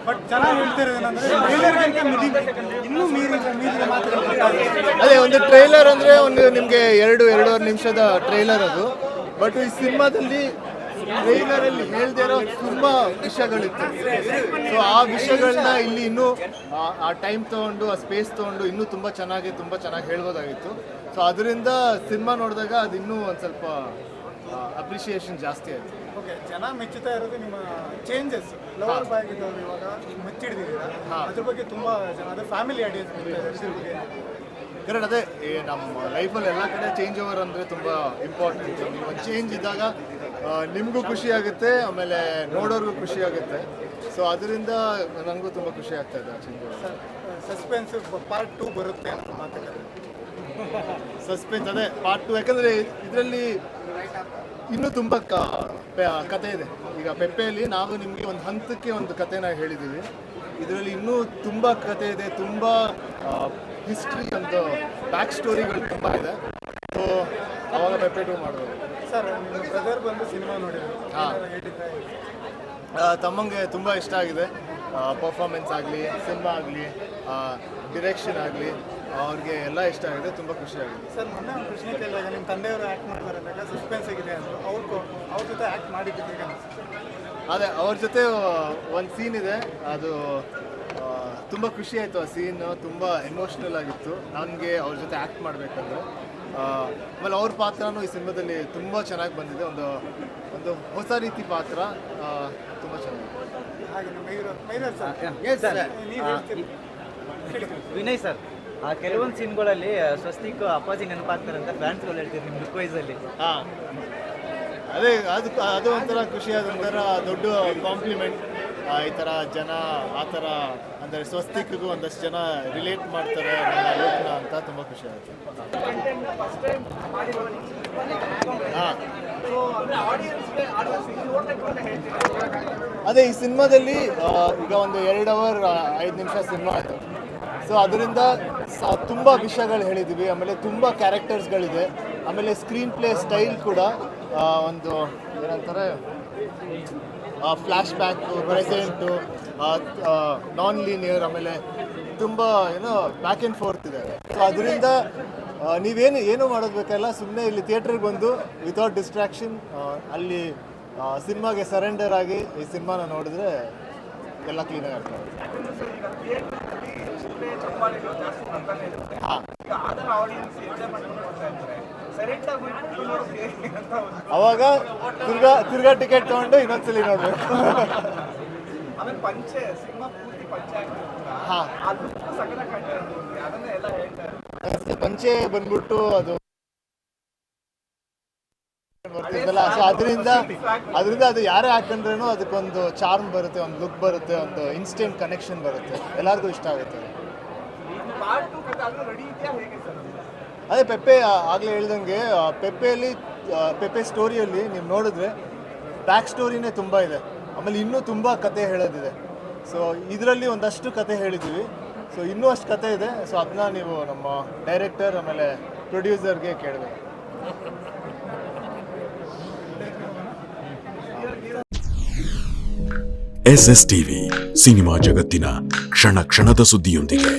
But ಚೆನ್ನಾಗಿ ಹೇಳ್ತಿರೋದೇನಂದ್ರೆ ಇನ್ನೂ ಮೀರಿದ ಮಾತುಗಳು. ಅದೇ ಒಂದು ಟ್ರೈಲರ್ ಅಂದರೆ ಒಂದು ನಿಮಗೆ ಎರಡೂವರೆ ನಿಮಿಷದ ಟ್ರೈಲರ್ ಅದು. ಬಟ್ ಈ ಸಿನಿಮಾದಲ್ಲಿ ಟ್ರೈಲರಲ್ಲಿ ಹೇಳ್ದೇ ಇರೋ ತುಂಬ ವಿಷಯಗಳಿತ್ತು. ಸೊ ಆ ವಿಷಯಗಳನ್ನ ಇಲ್ಲಿ ಇನ್ನೂ ಆ ಟೈಮ್ ತೊಗೊಂಡು ಆ ಸ್ಪೇಸ್ ತೊಗೊಂಡು ಇನ್ನೂ ತುಂಬ ಚೆನ್ನಾಗಿ ಹೇಳ್ಬೋದಾಗಿತ್ತು. ಸೊ ಅದರಿಂದ ಸಿನಿಮಾ ನೋಡಿದಾಗ ಅದು ಇನ್ನೂ ಒಂದು ಸ್ವಲ್ಪ ಅಪ್ರಿಷಿಯೇಷನ್ ಜಾಸ್ತಿ ಆಯಿತು. ಓಕೆ, ಜನ ಮೆಚ್ಚುತ್ತಾ ಇರೋದು ನಿಮ್ಮ ಚೇಂಜಸ್. ಲವರ್ ಬಾಯ್ ಇದ್ದವರು ಇವಾಗ ಮುಚ್ಚಿಡ್ದಿದ್ದೀರಾ, ಅದ್ರ ಬಗ್ಗೆ ತುಂಬ ಜನ ಅದೇ ಫ್ಯಾಮಿಲಿ ಆಡಿಯನ್ಸ್ ಕರೆಕ್ಟ್. ಅದೇ ನಮ್ಮ ಲೈಫಲ್ಲಿ ಎಲ್ಲ ಕಡೆ ಚೇಂಜ್ ಓವರ್ ಅಂದರೆ ತುಂಬ ಇಂಪಾರ್ಟೆಂಟ್. ಒಂದು ಚೇಂಜ್ ಇದ್ದಾಗ ನಿಮಗೂ ಖುಷಿ ಆಗುತ್ತೆ, ಆಮೇಲೆ ನೋಡೋರ್ಗೂ ಖುಷಿ ಆಗುತ್ತೆ. ಸೊ ಅದರಿಂದ ನನಗೂ ತುಂಬ ಖುಷಿ ಆಗ್ತಾ ಇದೆ ಚೇಂಜ್ ಓವರ್. ಸಸ್ಪೆನ್ಸ್ ಪಾರ್ಟ್ 2 ಬರುತ್ತೆ ಅಂತ ಮಾತಾಡ್ತಾರೆ. ಸಸ್ಪೆನ್ಸ್ ಅದೇ ಪಾರ್ಟ್ 2, ಯಾಕಂದರೆ ಇದರಲ್ಲಿ ಇನ್ನೂ ತುಂಬ ಕತೆ ಇದೆ. ಈಗ ಪೆಪ್ಪೆಯಲ್ಲಿ ನಾವು ನಿಮಗೆ ಒಂದು ಹಂತಕ್ಕೆ ಒಂದು ಕತೆನ ಹೇಳಿದ್ದೀವಿ. ಇದರಲ್ಲಿ ಇನ್ನೂ ತುಂಬ ಕತೆ ಇದೆ, ತುಂಬ ಹಿಸ್ಟ್ರಿ ಒಂದು ಬ್ಯಾಕ್ ಸ್ಟೋರಿಗಳು ತುಂಬ ಇದೆ. ಸೊ ಅವಾಗ ಪೆಪ್ಪೆ 2 ಮಾಡ್ಬೋದು. ಸರ್, ನಿಮ್ಮ ಬ್ರದರ್ ಬಂದು ಸಿನಿಮಾ ನೋಡಿದ್ರು. ತಮ್ಮಂಗೆ ತುಂಬ ಇಷ್ಟ ಆಗಿದೆ. ಪರ್ಫಾರ್ಮೆನ್ಸ್ ಆಗಲಿ, ಸಿನಿಮಾ ಆಗಲಿ, ಡಿರೆಕ್ಷನ್ ಆಗಲಿ, ಅವ್ರಿಗೆ ಎಲ್ಲ ಇಷ್ಟ ಆಗಿದೆ. ತುಂಬ ಖುಷಿ ಆಗಿದೆ. ಸರ್, ಮೊನ್ನೆ ಒಂದು ಪ್ರಶ್ನೆ ಕೇಳಿದಾಗ ನಿಮ್ಮ ತಂದೆಯವರು ಆ್ಯಕ್ಟ್ ಮಾಡ್ತಾರೆ ಅಂದಾಗ ಸಸ್ಪೆನ್ಸ್ ಆಗಿದೆ ಅಂದರು. ಅವ್ರ ಜೊತೆ ಆ್ಯಕ್ಟ್ ಮಾಡಿದ್ದಿದ್ದೀಗ ಅದೇ ಅವ್ರ ಜೊತೆ ಒಂದು ಸೀನ್ ಇದೆ, ಅದು ತುಂಬ ಖುಷಿ ಆಯಿತು. ಆ ಸೀನು ತುಂಬ ಎಮೋಷ್ನಲ್ ಆಗಿತ್ತು ನನಗೆ ಅವ್ರ ಜೊತೆ ಆ್ಯಕ್ಟ್ ಮಾಡಬೇಕಂದ್ರೆ. ಆಮೇಲೆ ಅವ್ರ ಪಾತ್ರನೂ ಈ ಸಿನಿಮಾದಲ್ಲಿ ತುಂಬ ಚೆನ್ನಾಗಿ ಬಂದಿದೆ. ಒಂದು ಹೊಸ ರೀತಿ ಪಾತ್ರ, ತುಂಬ ಚೆನ್ನಾಗಿದೆ. ವಿನಯ್ ಸರ್, ಆ ಕೆಲವೊಂದು ಸೀನ್ಗಳಲ್ಲಿ ಸ್ವಸ್ತಿಕ್ ಅಪ್ಪಾಜಿ ನೆನಪಾಗ್ತಾರೆ ಅಂತ ಫ್ಯಾನ್ಸ್ಗಳು ಹೇಳ್ತೀರಿ ನಿಮ್ಮ ಲುಕ್ ವೈಸಲ್ಲಿ. ಅದೇ ಅದು ಒಂಥರ ಖುಷಿಯಾದ ಒಂಥರ ದೊಡ್ಡ ಕಾಂಪ್ಲಿಮೆಂಟ್. ಈ ಥರ ಜನ ಆ ಥರ ಅಂದರೆ ಸ್ವಸ್ತಿಕ್ಗೂ ಒಂದಷ್ಟು ಜನ ರಿಲೇಟ್ ಮಾಡ್ತಾರೆ ನನ್ನ ಲುಕ್ನ ಅಂತ ತುಂಬ ಖುಷಿ ಆಗುತ್ತೆ. ಅದೇ ಈ ಸಿನಿಮಾದಲ್ಲಿ ಈಗ ಒಂದು 2 ಅವರ್ 5 ನಿಮಿಷ ಸಿನಿಮಾ ಆಯಿತು. ಸೊ ಅದರಿಂದ ತುಂಬ ವಿಷಯಗಳು ಹೇಳಿದ್ದೀವಿ. ಆಮೇಲೆ ತುಂಬ ಕ್ಯಾರೆಕ್ಟರ್ಸ್ಗಳಿದೆ. ಆಮೇಲೆ ಸ್ಕ್ರೀನ್ ಪ್ಲೇ ಸ್ಟೈಲ್ ಕೂಡ ಒಂದು ಏನಂತಾರೆ flash back, present, non linear, ಆಮೇಲೆ ತುಂಬ ಬ್ಯಾಕ್ ಆ್ಯಂಡ್ ಫೋರ್ತ್ ಇದೆ. ಸೊ ಅದರಿಂದ ಏನೂ ಮಾಡೋದು ಬೇಕಲ್ಲ, ಸುಮ್ಮನೆ ಇಲ್ಲಿ ಥಿಯೇಟ್ರಿಗೆ ಬಂದು ವಿತೌಟ್ ಡಿಸ್ಟ್ರಾಕ್ಷನ್ ಅಲ್ಲಿ ಸಿನಿಮಾಗೆ ಸರೆಂಡರ್ ಆಗಿ ಈ ಸಿನಿಮಾನ ನೋಡಿದ್ರೆ ಎಲ್ಲ ಕ್ಲೀನಾಗಿ ಆಗ್ತದೆ. ಅವಾಗ ತಿರ್ಗಾ ಟಿಕೆಟ್ ತಗೊಂಡು ಇನ್ನೊಂದ್ಸಲಿ ನೋಡ್ಬೇಕು. ಪಂಚೆ ಬಂದ್ಬಿಟ್ಟು ಅದು ಬರ್ತಿದ್ದಲ್ಲ. ಸೊ ಅದರಿಂದ ಅದು ಯಾರೇ ಹಾಕೊಂಡ್ರೇನು ಅದಕ್ಕೊಂದು ಚಾರ್ಮ್ ಬರುತ್ತೆ, ಒಂದು ಲುಕ್ ಬರುತ್ತೆ, ಒಂದು ಇನ್ಸ್ಟೆಂಟ್ ಕನೆಕ್ಷನ್ ಬರುತ್ತೆ, ಎಲ್ಲರಿಗೂ ಇಷ್ಟ ಆಗುತ್ತೆ. ಅದೇ ಪೆಪ್ಪೆ ಆಗಲೇ ಹೇಳ್ದಂಗೆ ಪೆಪ್ಪೆ ಸ್ಟೋರಿಯಲ್ಲಿ ನೀವು ನೋಡಿದ್ರೆ ಬ್ಯಾಕ್ ಸ್ಟೋರಿನೇ ತುಂಬ ಇದೆ. ಆಮೇಲೆ ಇನ್ನೂ ತುಂಬ ಕತೆ ಹೇಳೋದಿದೆ. ಸೊ ಇದರಲ್ಲಿ ಒಂದಷ್ಟು ಕತೆ ಹೇಳಿದ್ದೀವಿ. ಸೊ ಇನ್ನೂ ಅಷ್ಟು ಕತೆ ಇದೆ. ಸೊ ಅದನ್ನ ನೀವು ನಮ್ಮ ಡೈರೆಕ್ಟರ್ ಆಮೇಲೆ ಪ್ರೊಡ್ಯೂಸರ್ಗೆ ಕೇಳಬೇಕು. SS ಟಿವಿ, ಸಿನಿಮಾ ಜಗತ್ತಿನ ಕ್ಷಣ ಕ್ಷಣದ ಸುದ್ದಿಯೊಂದಿಗೆ.